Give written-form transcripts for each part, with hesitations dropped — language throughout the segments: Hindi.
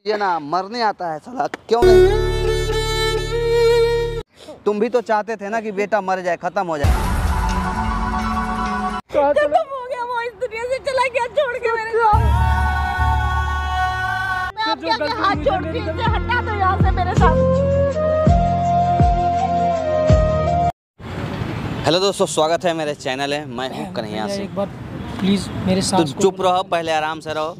ये ना मरने आता है साला, क्यों नहीं? तुम भी तो चाहते थे ना कि बेटा मर जाए, खत्म हो जाए। खत्म हो गया, वो इस दुनिया से चला गया छोड़ के मेरे को। मैं आपके आगे हाथ जोड़ती हूँ, इसे हटा दो यहाँ से मेरे साथ। हेलो दोस्तों, स्वागत है मेरे चैनल है, मैं हूँ कन्हैया सिंह। एक बार प्लीज मेरे साथ तो चुप रहो, पहले आराम से रहो।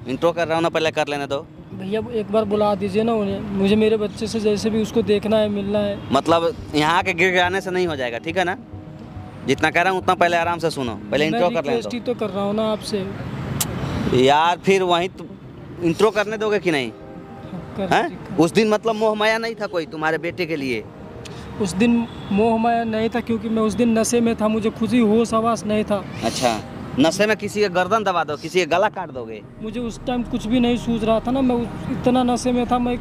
इंट्रो कर रहा हूँ ना, पहले कर लेने दो। भैया एक बार बुला दीजिए ना उन्हें, मुझे मेरे बच्चे से जैसे भी उसको देखना है, मिलना है। मतलब यहाँ के गिड़गिड़ाने से नहीं हो जाएगा, ठीक है ना? जितना कह रहा हूँ उतना पहले आराम से सुनो, पहले इंट्रो कर लेने दो। तो कर रहा हूँ ना आपसे यार, फिर वहीं इंट्रो करने दोगे कि नहीं? हैं? उस दिन मतलब मोह माया नहीं था कोई तुम्हारे बेटे के लिए? उस दिन मोह माया नहीं था, क्योंकि मैं उस दिन नशे में था, मुझे खुद ही होश आवास नहीं था। अच्छा, नशे में किसी का गर्दन दबा दो, किसी का गला काट दोगे? मुझे उस टाइम कुछ भी नहीं सूझ रहा था ना, मैं इतना नशे में था, मैं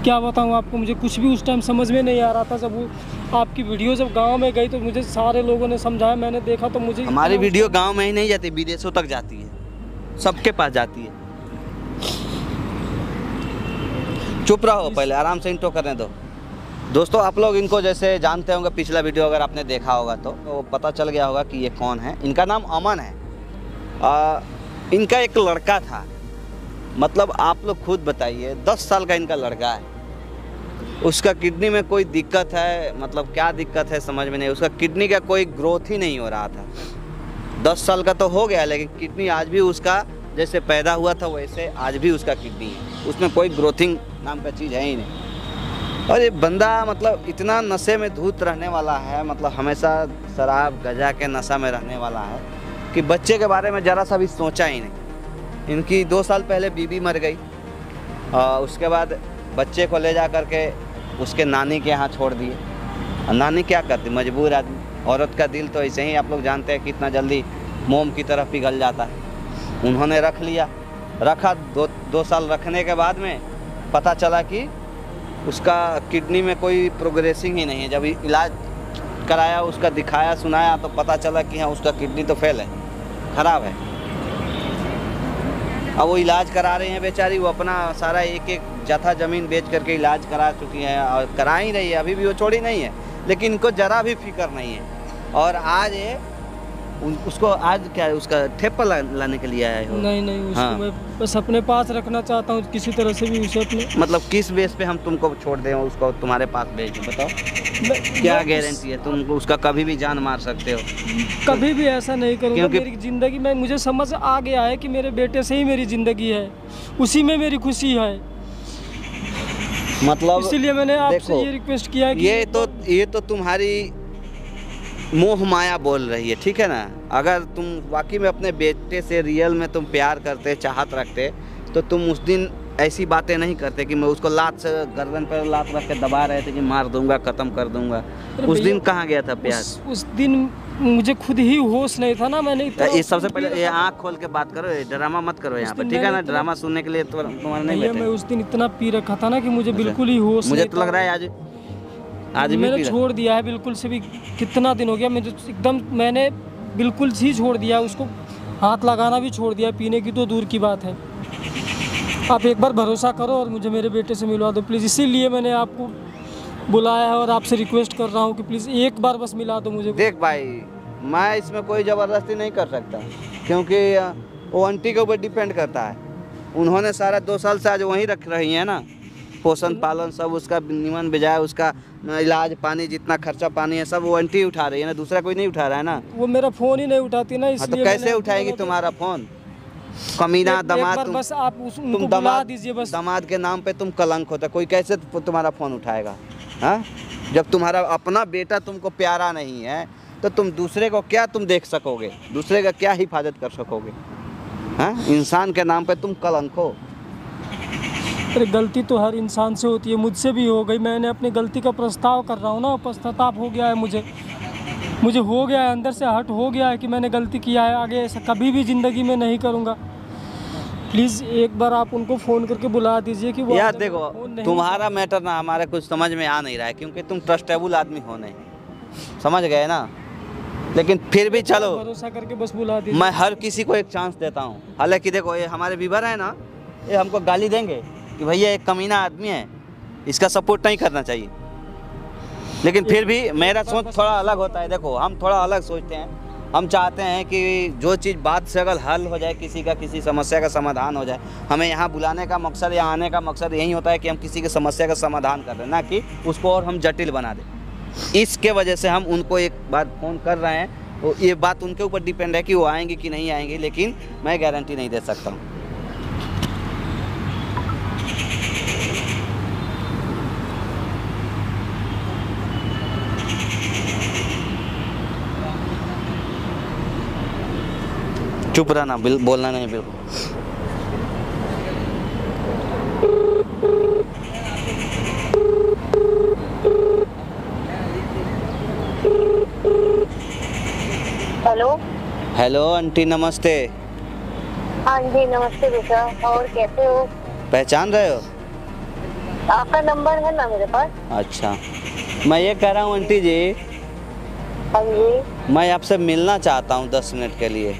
क्या बताऊँ आपको। मुझे कुछ भी उस टाइम समझ में नहीं आ रहा था। जब वो आपकी वीडियो जब गांव में गई तो मुझे सारे लोगों ने समझाया, मैंने देखा तो मुझे। हमारी वीडियो गांव में ही नहीं जाती, विदेशों तक जाती है, सबके पास जाती है। चुप रहो, पहले आराम से इंट्रो करने दो। दोस्तों, आप लोग इनको जैसे जानते होंगे, पिछला वीडियो अगर आपने देखा होगा तो पता चल गया होगा कि ये कौन है। इनका नाम अमन है। इनका एक लड़का था, मतलब आप लोग खुद बताइए, 10 साल का इनका लड़का है। उसका किडनी में कोई दिक्कत है, मतलब क्या दिक्कत है समझ में नहीं। उसका किडनी का कोई ग्रोथ ही नहीं हो रहा था। 10 साल का तो हो गया, लेकिन किडनी आज भी उसका जैसे पैदा हुआ था वैसे आज भी उसका किडनी है, उसमें कोई ग्रोथिंग नाम का चीज़ है ही नहीं। और ये बंदा मतलब इतना नशे में धूत रहने वाला है, मतलब हमेशा शराब गजा के नशा में रहने वाला है कि बच्चे के बारे में ज़रा सा भी सोचा ही नहीं। इनकी 2 साल पहले बीवी मर गई, और उसके बाद बच्चे को ले जा कर के उसके नानी के यहाँ छोड़ दिए। और नानी क्या करती, मजबूर आदमी। औरत का दिल तो ऐसे ही आप लोग जानते हैं कितना जल्दी मोम की तरफ पिघल जाता है। उन्होंने रख लिया, रखा 2 साल रखने के बाद में पता चला कि उसका किडनी में कोई प्रोग्रेसिंग ही नहीं है। जब इलाज कराया, उसका दिखाया सुनाया, तो पता चला कि हाँ उसका किडनी तो फेल है, ख़राब है। अब वो इलाज करा रहे हैं बेचारी, वो अपना सारा एक जथा ज़मीन बेच करके इलाज करा चुकी है और करा ही रही है, अभी भी वो छोड़ी नहीं है। लेकिन इनको ज़रा भी फिक्र नहीं है। और आज ये उसको आज क्या है, उसका ठेपा लाने के लिए आए हो? नहीं, उसको मैं बस अपने पास रखना चाहता हूँ किसी तरह से भी उसे अपने। मतलब किस बेस पे हम तुमको छोड़ दें, उसको तुम्हारे पास भेज दें, बताओ। क्या गारंटी है तुम उसका कभी भी जान मार सकते हो? कभी भी ऐसा नहीं करूँगा। मेरी ज़िंदगी में मुझे समझ आ गया है कि मेरे बेटे से ही मेरी ज़िंदगी है, उसी में मेरी खुशी है। मतलब इसीलिए मैंने आपसे ये रिक्वेस्ट किया है कि ये तो तुम्हारी मोह माया बोल रही है, ठीक है ना? अगर तुम वाकई में अपने बेटे से रियल में तुम प्यार करते, चाहत रखते, तो तुम उस दिन ऐसी बातें नहीं करते कि मैं उसको लात से गर्दन पर लात रख के दबा रहे थे कि मार दूंगा, ख़त्म कर दूंगा। उस दिन कहाँ गया था प्यार? उस दिन मुझे खुद ही होश नहीं था ना। मैंने ये सबसे पहले ये आँख खोल के बात करो, ड्रामा मत करो यहाँ पे, ठीक है ना? ड्रामा सुनने के लिए तुम्हारा नहीं बैठे। मैं उस दिन इतना पी रखा था ना कि मुझे बिल्कुल ही होश, मुझे तो लग रहा है आज मैंने छोड़ दिया है बिल्कुल से भी। कितना दिन हो गया मुझे एकदम, मैंने बिल्कुल ही छोड़ दिया उसको, हाथ लगाना भी छोड़ दिया, पीने की तो दूर की बात है। आप एक बार भरोसा करो और मुझे मेरे बेटे से मिलवा दो प्लीज़। इसीलिए मैंने आपको बुलाया है और आपसे रिक्वेस्ट कर रहा हूँ कि प्लीज़ एक बार बस मिला दो मुझे। देख भाई, मैं इसमें कोई ज़बरदस्ती नहीं कर सकता, क्योंकि वो आंटी के ऊपर डिपेंड करता है। उन्होंने सारा 2 साल से आज वहीं रख रही हैं ना, पोषण पालन सब उसका निमन बेजाय, उसका इलाज पानी, जितना खर्चा पानी है सब वो आंटी उठा रही है ना, दूसरा कोई नहीं उठा रहा है ना। वो मेरा फ़ोन ही नहीं उठाती ना, इसलिए। तो कैसे उठाएगी तुम्हारा फ़ोन? कमीना दामाद, बस आप तुम दामाद दीजिए बस। दामाद के नाम पे तुम कलंक होता, कोई कैसे तुम्हारा फ़ोन उठाएगा? हाँ, जब तुम्हारा अपना बेटा तुमको प्यारा नहीं है तो तुम दूसरे को क्या तुम देख सकोगे, दूसरे का क्या हिफाजत कर सकोगे? हाँ, इंसान के नाम पे तुम कलंक हो। अरे गलती तो हर इंसान से होती है, मुझसे भी हो गई। मैंने अपनी गलती का प्रस्ताव कर रहा हूँ ना, पश्चाताप हो गया है मुझे हो गया है, अंदर से हट हो गया है कि मैंने गलती किया है। आगे ऐसा कभी भी ज़िंदगी में नहीं करूँगा। प्लीज़ एक बार आप उनको फ़ोन करके बुला दीजिए कि वो। यार देखो, तुम्हारा मैटर ना हमारे कुछ समझ में आ नहीं रहा है, क्योंकि तुम ट्रस्टेबल आदमी हो नहीं, समझ गए ना? लेकिन फिर भी चलो, भरोसा करके बस बुला दीजिए। मैं हर किसी को एक चांस देता हूँ। हालांकि देखो, ये हमारे वीवर है ना, ये हमको गाली देंगे कि भैया एक कमीना आदमी है, इसका सपोर्ट नहीं करना चाहिए। लेकिन फिर भी मेरा सोच थोड़ा अलग होता है। देखो हम थोड़ा अलग सोचते हैं, हम चाहते हैं कि जो चीज़ बात से अगर हल हो जाए, किसी का किसी समस्या का समाधान हो जाए। हमें यहाँ बुलाने का मकसद या आने का मकसद यही होता है कि हम किसी की समस्या का समाधान कर रहे हैं, ना कि उसको और हम जटिल बना दें। इसके वजह से हम उनको एक बार फ़ोन कर रहे हैं। तो ये बात उनके ऊपर डिपेंड है कि वो आएंगे कि नहीं आएंगे, लेकिन मैं गारंटी नहीं दे सकता हूँ। चुप रहना, बोलना नहीं बिल्कुल। हेलो। हेलो आंटी, नमस्ते। हाँ जी नमस्ते बेटा, और कैसे हो? पहचान रहे हो? आपका नंबर है ना मेरे पास। अच्छा, मैं ये कह रहा हूँ आंटी जी, हाँ जी। मैं आपसे मिलना चाहता हूँ 10 मिनट के लिए।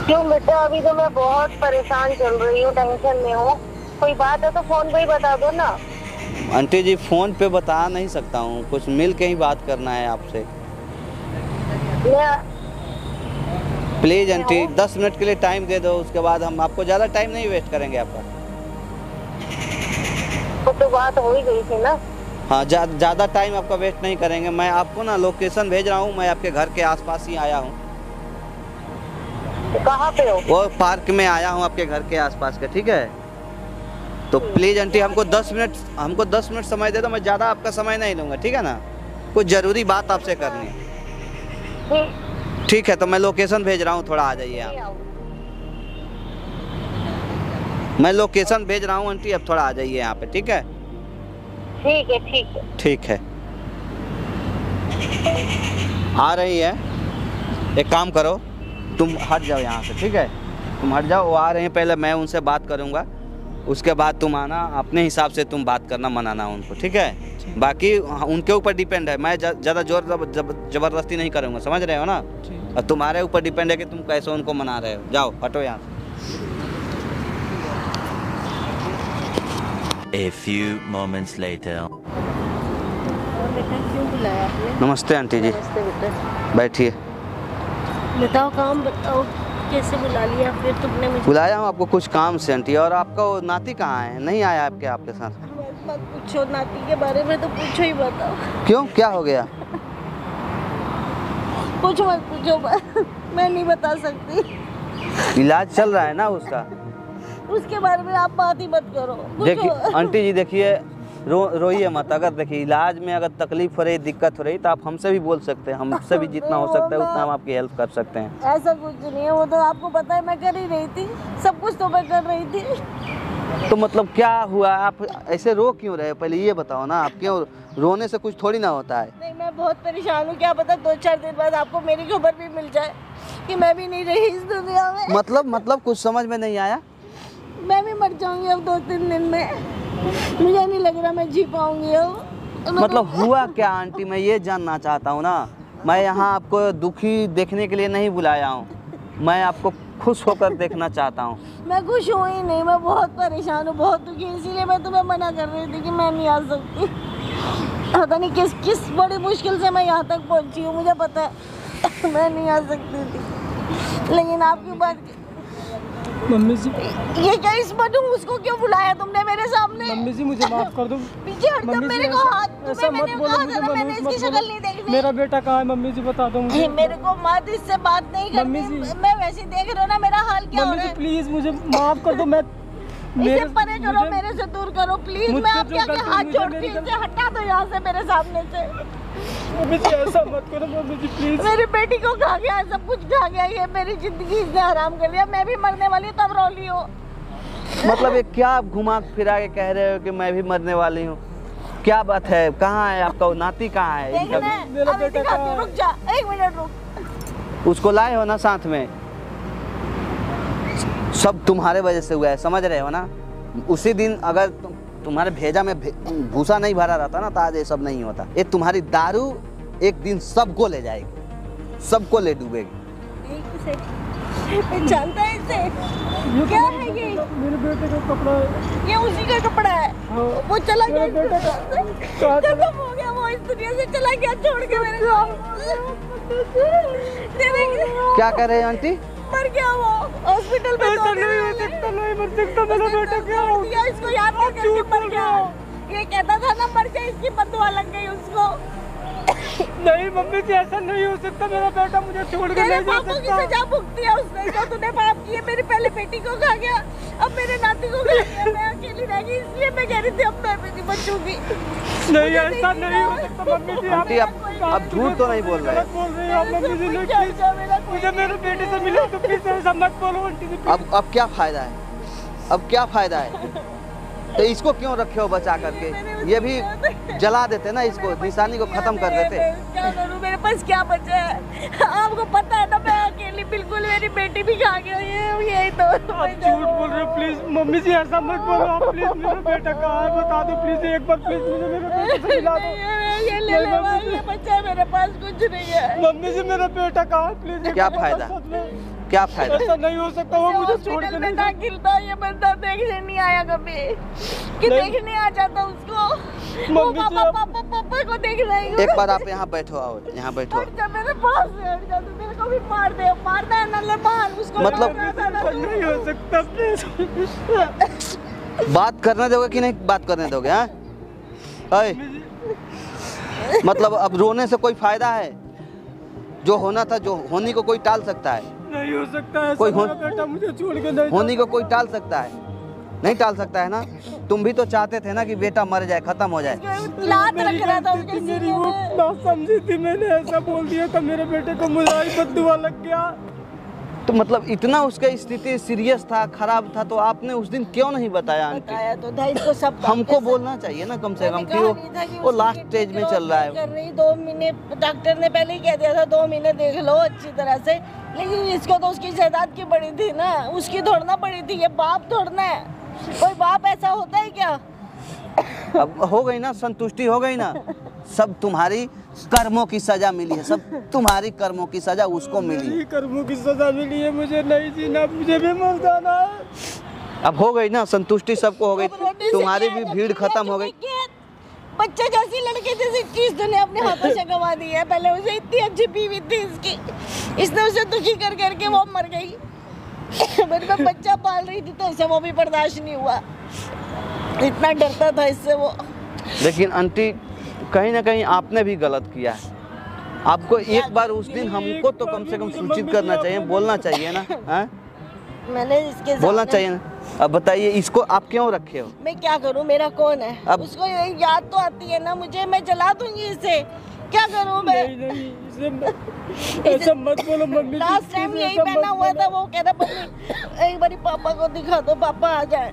क्यों बेटा, अभी तो मैं बहुत परेशान चल रही हूँ, टेंशन में हूँ। कोई बात है तो फोन पे ही बता दो ना। आंटी जी फ़ोन पे बता नहीं सकता हूँ, कुछ मिल के ही बात करना है आपसे। प्लीज़ आंटी 10 मिनट के लिए टाइम दे दो, उसके बाद हम आपको ज़्यादा टाइम नहीं वेस्ट करेंगे आपका। तो बात हो ही गई थी ना। हाँ, ज़्यादा टाइम आपका वेस्ट नहीं करेंगे। मैं आपको ना लोकेशन भेज रहा हूँ, मैं आपके घर के आसपास ही आया हूँ। कहाँ पे हो? वो पार्क में आया हूँ आपके घर के आसपास के, ठीक है? तो प्लीज़ आंटी हमको 10 मिनट समय दे दो, मैं ज़्यादा आपका समय नहीं लूँगा, ठीक है ना? कुछ ज़रूरी बात आपसे करनी है। ठीक है, तो मैं लोकेशन भेज रहा हूँ, थोड़ा आ जाइए आप। मैं लोकेशन भेज रहा हूँ आंटी, अब थोड़ा आ जाइए यहाँ पे, ठीक है? ठीक है ठीक है ठीक है, आ रही है। एक काम करो, तुम हट जाओ यहाँ से, ठीक है? तुम हट जाओ, वो आ रहे हैं, पहले मैं उनसे बात करूँगा, उसके बाद तुम आना, अपने हिसाब से तुम बात करना, मनाना उनको, ठीक है? बाकी उनके ऊपर डिपेंड है, मैं ज़्यादा जोर जबरदस्ती नहीं करूँगा, समझ रहे हो ना? और तुम्हारे ऊपर डिपेंड है कि तुम कैसे उनको मना रहे हो। जाओ हटो यहाँ से। A few moments later. बेटा क्यों बुलाया आपने? नमस्ते आंटी जी, नमस्ते बेटा। बैठिए। बताओ काम बताओ, कैसे बुला लिया फिर तुमने मुझे? बुलाया हूँ आपको कुछ काम से आंटी। और आपका वो नाती कहाँ है? नहीं आया आपके साथ? मत पूछो, नाती के बारे में तो पूछो ही बताओ। क्यों, क्या हो गया? कुछ मत पूछो, मैं नहीं बता सकती। इलाज चल रहा है ना उसका? उसके बारे में आप बात ही मत करो। देखिए आंटी जी, देखिए रोइए मत। अगर देखिए इलाज में अगर तकलीफ हो रही, दिक्कत हो रही, तो आप हमसे भी बोल सकते हैं। हमसे भी जितना हो सकता है उतना हम आपकी हेल्प कर सकते हैं। ऐसा कुछ नहीं है, वो तो आपको पता है मैं कर ही रही थी, सब कुछ तो मैं कर रही थी। तो मतलब क्या हुआ? आप ऐसे रो क्यों रहे? पहले ये बताओ ना, आप क्यों रोने से कुछ थोड़ी ना होता है। नहीं, मैं बहुत परेशान हूँ। क्या पता 2-4 दिन बाद आपको मेरी खबर भी मिल जाए कि मैं भी नहीं रही इस दुनिया में। मतलब कुछ समझ में नहीं आया। मैं भी मर जाऊंगी अब 2-3 दिन में। मुझे नहीं लग रहा मैं जी पाऊंगी अब। मतलब हुआ क्या आंटी, मैं ये जानना चाहता हूँ ना। मैं यहाँ आपको दुखी देखने के लिए नहीं बुलाया हूँ, मैं आपको खुश होकर देखना चाहता हूँ। मैं खुश हूँ ही नहीं, मैं बहुत परेशान हूँ, बहुत दुखी, इसीलिए मैं तुम्हें मना कर रही थी कि मैं नहीं आ सकती। पता नहीं किस बड़ी मुश्किल से मैं यहाँ तक पहुँची हूँ, मुझे पता है मैं नहीं आ सकती थी, लेकिन आपकी बात। मम्मी जी, ये क्या इस्मत हूँ, उसको क्यों बुलाया तुमने मेरे सामने? मम्मी जी मुझे माफ कर दो। पीछे हट जाओ, मेरे को हाथ ऐसा मत बोलो, मुझे मैंने इसकी शक्ल नहीं देखनी। मेरा बेटा कहाँ है? मम्मी जी बता दो मुझे। मेरे को मत इससे बात नहीं करनी। मम्मी जी। मैं वैसे देख रही हूँ ना मेरा हाल क्या हो मम्मी रहा जी है। प्लीज मुझे माफ कर दो। मैं इसे परे करो, मेरे से दूर करो प्लीज। मुझसे मैं आपके जो आगे गलती हाथ मुझे जोड़ती मेरी हूँ, इसे हटा दो यहाँ से मेरे सामने से। मम्मी जी ऐसा मत करो मम्मी जी प्लीज। मेरी बेटी को खा गया, सब कुछ खा गया, ये मेरी जिंदगी इसने हराम कर लिया। मैं भी मरने वाली हूँ, तब रो ली हो। मतलब ये क्या आप घुमा फिरा के कह रहे हो कि मैं भी मरने वाली हूँ? क्या बात है? कहाँ है आपका वो नाती? कहाँ है? देखना है, मेरा अभी बेटा दिखाती हूँ, कहाँ है? रुक जा 1 मिनट रुक। उसको लाए हो ना साथ में? सब तुम्हारे वजह से हुआ है, समझ रहे हो ना? उसी दिन अगर तुम्हारे भेजा में भूसा नहीं भरा रहता ना, तो आज ये सब नहीं होता। ये तुम्हारी दारू एक दिन सबको ले जाएगी, सबको ले डूबेगी। पहचानता है इसे? क्या है ये? मेरे बेटे का कपड़ा है। ये उसी का कपड़ा है। हाँ। वो चला गया, मेरे बेटे का खत्म हो गया, वो इस दुनिया से चला गया छोड़ के मेरे को। क्या कर रहे हैं आंटी? मर गया वो हॉस्पिटल में। ऐसा नहीं हो सकता, नहीं मर सकता मेरा बेटा। क्या हो गया? इसको याद नहीं करके मर गया। ये कहता था ना मर जाए, इसकी बददुआ लग गई उसको। नहीं मम्मी जी, ऐसा नहीं हो सकता, मेरा बेटा मुझे छोड़ के तेरे नहीं जा पापों की सकता। सजा भुगती है उसने, जो तूने पाप किए। मेरी पहले बेटी को खा गया, अब मेरे नाती को खा गया। मैं अकेली रह गई, इसलिए मैं कह रही थी अब मैं भी नहीं बचूंगी। नहीं ऐसा नहीं हो सकता मम्मी जी। आंटी अब झूठ तो नहीं बोल रहे गलत बोल रही हैं आप मम्मी जी। मुझे मेरे बेटे से मिले तो प्लीज ऐसा मत बोलो आंटी जी। अब क्या फायदा है? अब क्या फायदा है? तो इसको क्यों रखे हो बचा करके? ये भी जला देते ना, इसको निशानी को खत्म कर देते। क्या करूं, मेरे पास क्या बचा है? आपको पता है ना, मैं अकेली बिल्कुल, मेरी बेटी भी खा गया। यही तो आप झूठ बोल रहे हो। प्लीज मम्मी जी ऐसा मत बोलो आप। प्लीज मेरा बेटा कहाँ है बता दो प्लीज, एक बार प्लीज मुझे मेरे बेटे से मिला दो। ये ले ले, ये बच्चा है, मेरे पास कुछ नहीं है। मम्मी जी मेरा बेटा कहाँ है प्लीज? क्या फायदा? क्या फायदा? ऐसा नहीं हो सकता, वो मुझे छोड़ के हॉस्पिटल में नहीं। दाखिल था, ये बंदा देखने नहीं आया कभी कि देखने आ जाता उसको। वो मम्मी जी, पापा को देखना ही। एक बार आप यहाँ बैठो, आओ यहाँ बैठो। हट जा मेरे पास से, हट जा। तू मेरे को भी मार दे, मारता है ना, ले मार उसको। मतलब- मारता था ना तू। नहीं हो सकता प्लीज। बात करने दोगे कि नहीं बात करने दोगे? हाँ अय, मतलब अब रोने से कोई फायदा है? जो होना था, जो होनी को कोई टाल सकता है? नहीं हो सकता है, कोई मेरा बेटा मुझे छोड़ के नहीं। होनी को कोई टाल सकता है? नहीं टाल सकता है ना। तुम भी तो चाहते थे ना कि बेटा मर जाए, खत्म हो जाए। लात रख रहा था उसके मेरी सीने वो में। ना समझी थी, मैंने ऐसा बोल दिया था मेरे बेटे को, मुझे आई बददुआ लग गया। तो मतलब इतना उसका स्थिति सीरियस था, खराब था, तो आपने उस दिन क्यों नहीं बताया आंटी? बताया तो था इसको सब। हमको बोलना चाहिए ना कम से कम कि वो लास्ट स्टेज में चल रहा है। कर रही 2 महीने, डॉक्टर ने पहले ही कह दिया था 2 महीने देख लो अच्छी तरह से। लेकिन इसको तो उसकी जायदाद की पड़ी थी ना, उसकी दौड़ना पड़ी थी। ये बाप दौड़ना है, कोई बाप ऐसा होता है क्या? अब हो गई ना, संतुष्टि हो गई ना। सब तुम्हारी कर्मों की सजा मिली है, सब तुम्हारी कर्मों की सजा उसको मिली है। मेरी कर्मों की सजा मिली है, मुझे नहीं जीना, मुझे भी मर जाना है। अब हो गई ना संतुष्टि, सबको हो गई। अब रोने से तुम्हारी क्या भी है? भीड़ खत्म हो गई। बच्चे जैसी लड़के जैसी चीज तूने अपने हाथों से गंवा दी है। पहले उसे इतनी अच्छी बीवी थी इसकी, इसने उसे दुखी कर करके वो मर गई। मेरे पे बच्चा पाल रही थी तो इसे वो भी बर्दाश्त नहीं हुआ, इतना डरता था इससे वो। लेकिन आंटी कहीं ना कहीं आपने भी गलत किया है। आपको एक बार उस दिन हमको तो कम से कम सूचित करना चाहिए, बोलना चाहिए ना। हाँ मैंने इसके बोलना सामने- चाहिए ना। अब बताइए इसको आप क्यों रखे हो? मैं क्या करूं, मेरा कौन है? अब- उसको ये याद तो आती है ना मुझे, मैं जला दूंगी इसे। क्या करूं मैं? नहीं ऐसा मत बोलो मम्मी। लास्ट टाइम यही पहना हुआ था, वो कह रहा मम्मी एक बारी पापा को दिखा दो, पापा आ जाए।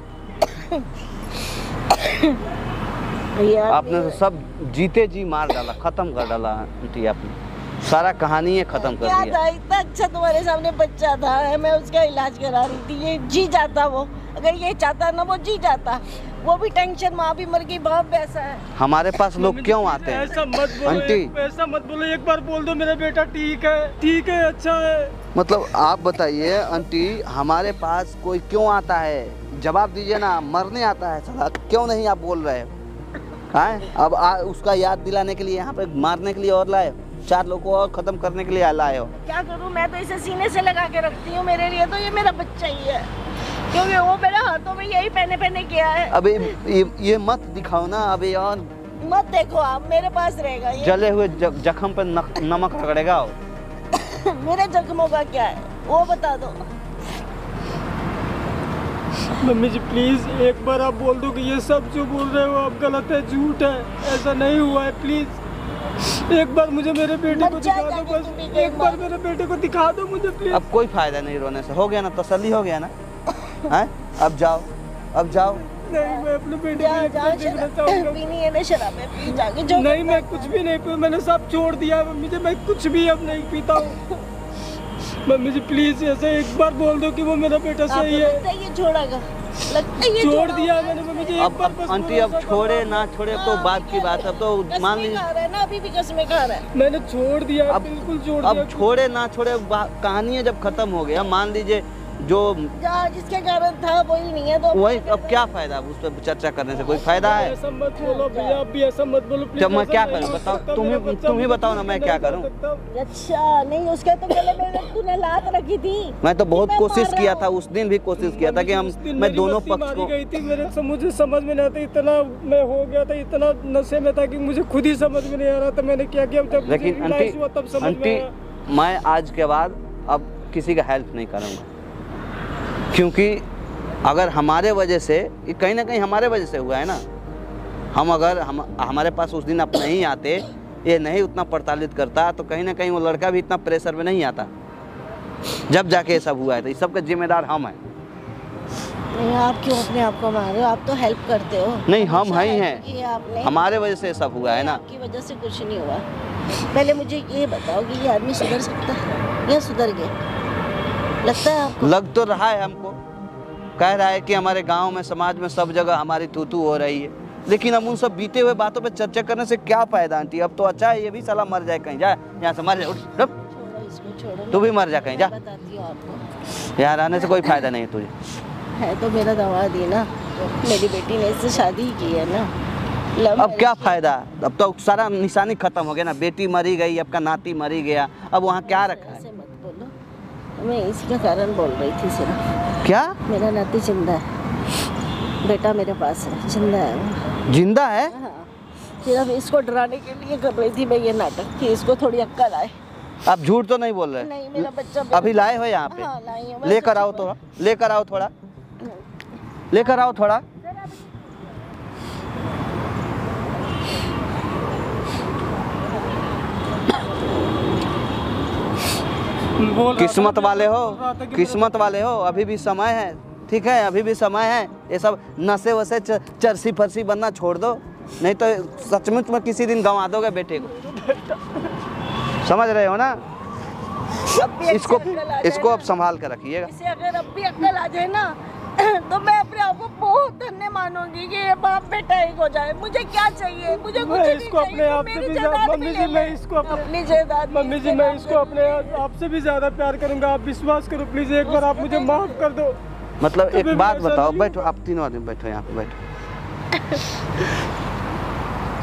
आपने तो सब जीते जी मार डाला, खत्म कर डाला आंटी। आपने सारा कहानी है खत्म कर क्या दिया। था, इतना अच्छा तुम्हारे सामने बच्चा था, मैं उसका इलाज करा रही थी। ये जी जाता, वो अगर ये चाहता ना वो जी जाता। वो भी टेंशन, माँ भी मर गई, बाप वैसा है। हमारे पास लोग क्यों आते हैं? ऐसा मत बोलो आंटी ऐसा मत बोलो, एक बार बोल दो मेरा बेटा ठीक है अच्छा है। मतलब आप बताइए आंटी, हमारे पास कोई क्यों आता है? जवाब दीजिए ना। मरने आता है साला, क्यों नहीं आप बोल रहे हो? हैं अब उसका याद दिलाने के लिए यहाँ पे मारने के लिए और लाए हो, 4 लोगों को और खत्म करने के लिए लाए हो। क्या करूं, मैं तो इसे सीने से लगा के रखती हूँ। मेरे लिए तो ये मेरा बच्चा ही है, क्योंकि वो मेरे हाथों में यही पहने किया है। अब ये मत दिखाओ ना। अब ये और मत देखो, आप मेरे पास रहेगा ये। जले हुए जख्म पर नमक रगड़ेगा वो। मेरे जख्मों का क्या है वो बता दो। मम्मी जी प्लीज एक बार आप बोल दो कि ये सब जो बोल रहे हो आप गलत है, झूठ है, ऐसा नहीं हुआ है। प्लीज एक बार मुझे मेरे बेटे को बच्चा दिखा दो, जाके बस तुम भी एक देख बार लो। मेरे बेटे को दिखा दो मुझे प्लीज। अब कोई फायदा नहीं रोने से, हो गया ना, तसल्ली हो गया ना। हैं अब जाओ, अब जाओ। नहीं मैं अपने बेटे जा को एक जा, बार देखना शराब चाहूंगा। पीनी है ना, शराब पी जाके जो नहीं मैं कुछ भी नहीं पी, मैंने सब छोड़ दिया मम्मी जी, मैं कुछ भी अब नहीं पीता हूँ। मम्मी जी प्लीज ऐसे एक बार बोल दो कि वो मेरा बेटा सही है। लगता है ये छोड़ेगा, लगता है ये छोड़ दिया मैंने मम्मी जी, एक अब बार बस आंटी अब भरोसा छोड़े करो। ना छोड़े अब तो बात की बात है। अब तो मान कसमें लीजिए खा रहा है ना, अभी भी कसमें खा रहा है। मैंने छोड़ दिया, अब बिल्कुल छोड़ दिया। अब छोड़े ना छोड़े कहानी है जब खत्म हो गया। मान लीजिए जो जिसके कारण था वही नहीं है तो वही, अब क्या फायदा उस पर चर्चा करने से, कोई फायदा है? ऐसा मत बोलो भैया, आप भी ऐसा मत बोलो प्लीज। जब मैं क्या करूं बताओ, तुम ही बताओ ना मैं क्या करूं। अच्छा नहीं, उसके तो गले में तूने लात रखी थी। मैं तो बहुत मैं कोशिश मार किया रहा था, उस दिन भी कोशिश किया था कि मैं दोनों पक्ष को, गई थी मेरे से, मुझे समझ में नहीं आता, इतना मैं हो गया था, इतना नशे में था कि मुझे खुद ही समझ में नहीं आ रहा था मैंने क्या किया। जब मुझे लेकिन रियलाइज हुआ तब समझ में आया। मैं आज के बाद अब किसी का हेल्प नहीं करूँगा, क्योंकि अगर हमारे वजह से, ये कहीं ना कहीं हमारे वजह से हुआ है ना। हमारे पास उस दिन आप नहीं आते, ये नहीं उतना प्रताड़ित करता, तो कहीं ना कहीं वो लड़का भी इतना प्रेशर में नहीं आता। जब जाके ये सब हुआ है तो इस सब का जिम्मेदार हम हैं। नहीं, आप क्यों अपने आप को मार रहे हो? आप तो हेल्प करते हो। नहीं, हम हमेशा ही help हैं। की है आपने। हमारे वजह से ये सब हुआ है ना। आपकी वजह से कुछ नहीं हुआ। पहले मुझे ये बताओ कि ये आदमी सुधर सकता है या सुधर गया? लगता है आपको? लग तो रहा है हमको, कह रहा है कि हमारे गांव में, समाज में, सब जगह हमारी तू हो रही है, लेकिन हम उन सब बीते हुए बातों पे चर्चा करने से क्या फायदा आंटी? अब तो अच्छा है ये भी साला मर जाए, कहीं जा यहाँ से, मर जाए, उठ। छोड़ो इसको, छोड़ो। तू भी मर जा कहीं, जा। बताती हूँ आपको। यहाँ रहने से कोई फायदा नहीं है तुझे। है तो मेरा दामाद ही ना, मेरी बेटी ने इससे शादी ही की है ना। अब क्या फायदा? अब तो सारा निशानी खत्म हो गया ना, बेटी मरी गई, आपका नाती मरी गया, अब वहाँ क्या रखा है? ऐसे मत बोलो, मैं इसी का कारण बोल रही थी सिर्फ। क्या? मेरा नाती जिंदा है, बेटा मेरे पास है, जिंदा है वो। जिंदा है? हाँ, सिर्फ इसको डराने के लिए कर रही थी मैं ये नाटक कि इसको थोड़ी अक्ल आए। आप झूठ तो नहीं बोल रहे? नहीं, मेरा बच्चा अभी लाए हो यहाँ पे? हाँ, लाई हूँ। लेकर आओ थोड़ा, लेकर आओ थोड़ा, लेकर आओ थोड़ा। किस्मत वाले हो, किस्मत वाले हो, अभी भी समय है, ठीक है, अभी भी समय है। ये सब नशे वसे चरसी फरसी बनना छोड़ दो, नहीं तो सचमुच में किसी दिन गंवा दोगे बेटे को। समझ रहे हो ना? इसको अब संभाल कर रखिएगा। इसे अगर अब भी अक्ल आ जाए ना तो मैं अपने आप को बहुत धन्य मानूंगी कि ये बाप बेटा एक हो जाए। मुझे क्या चाहिए? मुझे कुछ नहीं इसको अपने आप से भी ज्यादा, मम्मी जी मैं इसको अपनी जायदाद, मम्मी जी मैं इसको अपने आप से भी ज्यादा प्यार करूंगा। आप विश्वास करो प्लीज, एक बार आप मुझे माफ कर दो। मतलब एक बात बताओ, बैठो आप तीनों आदमी, बैठो यहाँ पे बैठो।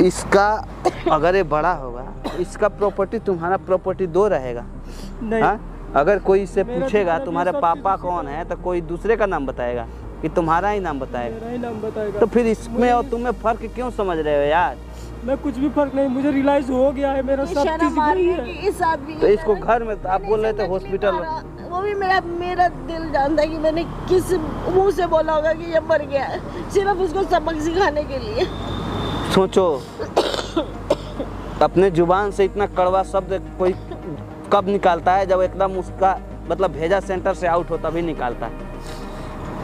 इसका अगर ये बड़ा होगा, इसका प्रॉपर्टी तुम्हारा प्रॉपर्टी 2 रहेगा। नहीं। हाँ? अगर कोई इससे पूछेगा तुम्हारे पापा कौन है, तो कोई दूसरे का नाम बताएगा कि तुम्हारा ही नाम बताएगा? मेरा ही नाम बताएगा। तो फिर इसमें और तुम्हें फर्क क्यों समझ रहे हो यार? मैं कुछ भी फर्क नहीं, मुझे रियलाइज हो गया है, मेरा सब चीज वही है। इस आदमी तो इसको घर में, आप बोल रहे थे हॉस्पिटल, वो भी मेरा दिल जानता है कि मैंने किस मुंह से बोला होगा कि ये मर गया है, सिर्फ उसको सबक सिखाने के लिए। सोचो, अपने जुबान से इतना कड़वा शब्द कोई कब निकालता है? जब एकदम उसका मतलब भेजा सेंटर से आउट हो तभी निकालता है।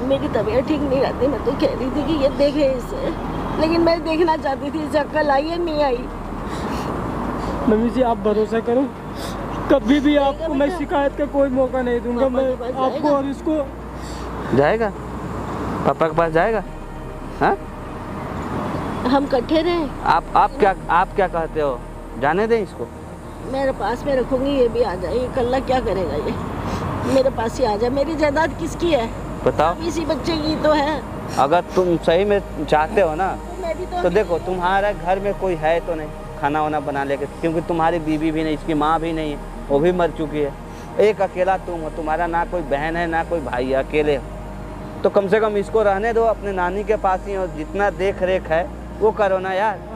मेरी तबीयत ठीक नहीं रहती, मैं तो कह रही थी कि ये देखे इसे, लेकिन मैं देखना चाहती थी इसे अक्ल आई या नहीं आई। मम्मी जी आप भरोसा करो, कभी भी आपको मैं शिकायत का कोई मौका नहीं दूंगा। मैं आपको और इसको जाएगा, पापा के पास जाएगा। हाँ, हम इकट्ठे रहे। आप क्या कहते हो? जाने दें इसको? मेरे पास में रखूंगी, ये भी आ जाए। ये कल्ला क्या करेगा? ये मेरे पास ही आ जाए। मेरी जायदाद किसकी है बताओ? इसी बच्चे की तो है। अगर तुम सही में चाहते हो ना, मेरी तो देखो तुम्हारा घर में कोई है तो नहीं खाना वाना बना लेके, क्योंकि तुम्हारी बीवी भी नहीं, इसकी माँ भी नहीं है, वो भी मर चुकी है। एक अकेला तुम हो, तुम्हारा ना कोई बहन है ना कोई भाई है, अकेले हो। तो कम से कम इसको रहने दो अपने नानी के पास ही, और जितना देख रेख है वो करो ना यार।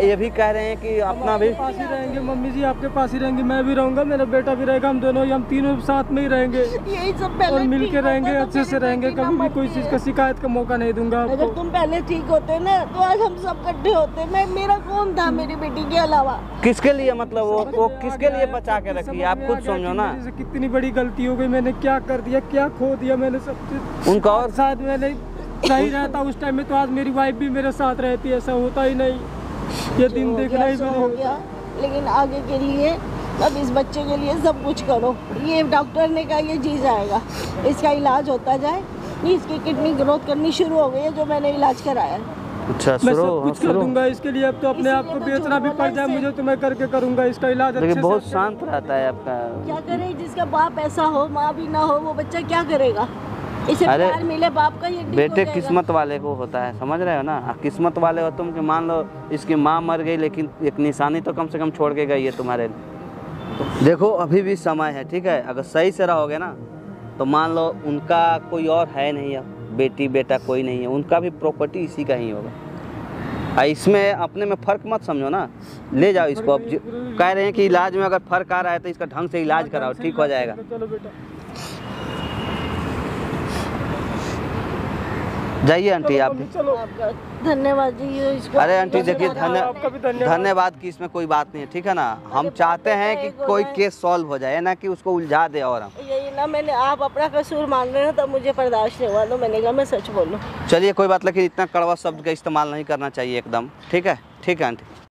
ये भी कह रहे हैं कि अपना भी पास ही रहेंगे। मम्मी जी आपके पास ही रहेंगे, मैं भी रहूंगा, मेरा बेटा भी रहेगा, हम दोनों, हम तीनों साथ में ही रहेंगे यही सब पहले और मिल के ठीक रहेंगे, होता तो अच्छे से मेरी रहेंगे। बेटी ना कभी भी कोई मरती चीज़ है। का शिकायत का मौका नहीं दूंगा अगर आपको। तुम पहले ठीक होते ना तो आज हम सब इकट्ठे होते। मेरा कौन था मेरी बेटी के अलावा? किसके लिए, मतलब वो किसके लिए बचा के रखी है? आप खुद समझो ना। कितनी बड़ी गलती हो गई, मैंने क्या कर दिया, क्या खो दिया मैंने सब चीज। उनका और शायद मैंने नहीं रहता उस टाइम में तो आज मेरी वाइफ भी मेरे साथ रहती, ऐसा होता ही नहीं। ये दिन देखना ही हो गया, लेकिन आगे के लिए अब इस बच्चे के लिए सब कुछ करो। ये डॉक्टर ने कहा ये जी जाएगा, इसका इलाज होता जाए। इसकी किडनी ग्रोथ करनी शुरू हो गई है, जो मैंने इलाज कराया। अच्छा मैं शुरू सब कुछ कर शुरू दूंगा इसके लिए। अब तो अपने आप को बेचना भी पड़ जाए मुझे तो मैं करके करूंगा इसका इलाज अच्छे लेकिन से। बहुत शांत रहता है आपका। क्या करे, जिसका बाप ऐसा हो, माँ भी ना हो, वो बच्चा क्या करेगा? इसे अरे प्यार मिले बाप का, ये ठीक हो बेटे जाएगा। किस्मत वाले को होता है, समझ रहे हो ना। किस्मत वाले हो तुम कि मान लो इसकी माँ मर गई लेकिन एक निशानी तो कम से कम छोड़ के गई है तुम्हारे लिए। देखो अभी भी समय है, ठीक है। अगर सही से रहोगे ना तो मान लो उनका कोई और है नहीं, अब बेटी बेटा कोई नहीं है, उनका भी प्रॉपर्टी इसी का ही होगा। इसमें अपने में फ़र्क मत समझो ना, ले जाओ इसको। अब कह रहे हैं कि इलाज में अगर फ़र्क आ रहा है तो इसका ढंग से इलाज कराओ, ठीक हो जाएगा। चलो बेटा जाइए आंटी आप भी। चलो। आपका धन्यवाद जी। ये इसको अरे आंटी देखिए आपका भी धन्यवाद। धन्यवाद की इसमें कोई बात नहीं है, ठीक है ना। हम चाहते हैं कि कोई केस सॉल्व हो जाए, ना कि उसको उलझा दे। और हम यही ना, मैंने आप अपना कसूर मान रहे हो तब मुझे बर्दाश्त नहीं हुआ, तो मैंने कहा मैं सच बोलूं। चलिए कोई बात, लेकिन इतना कड़वा शब्द का इस्तेमाल नहीं करना चाहिए एकदम, ठीक है। ठीक है आंटी।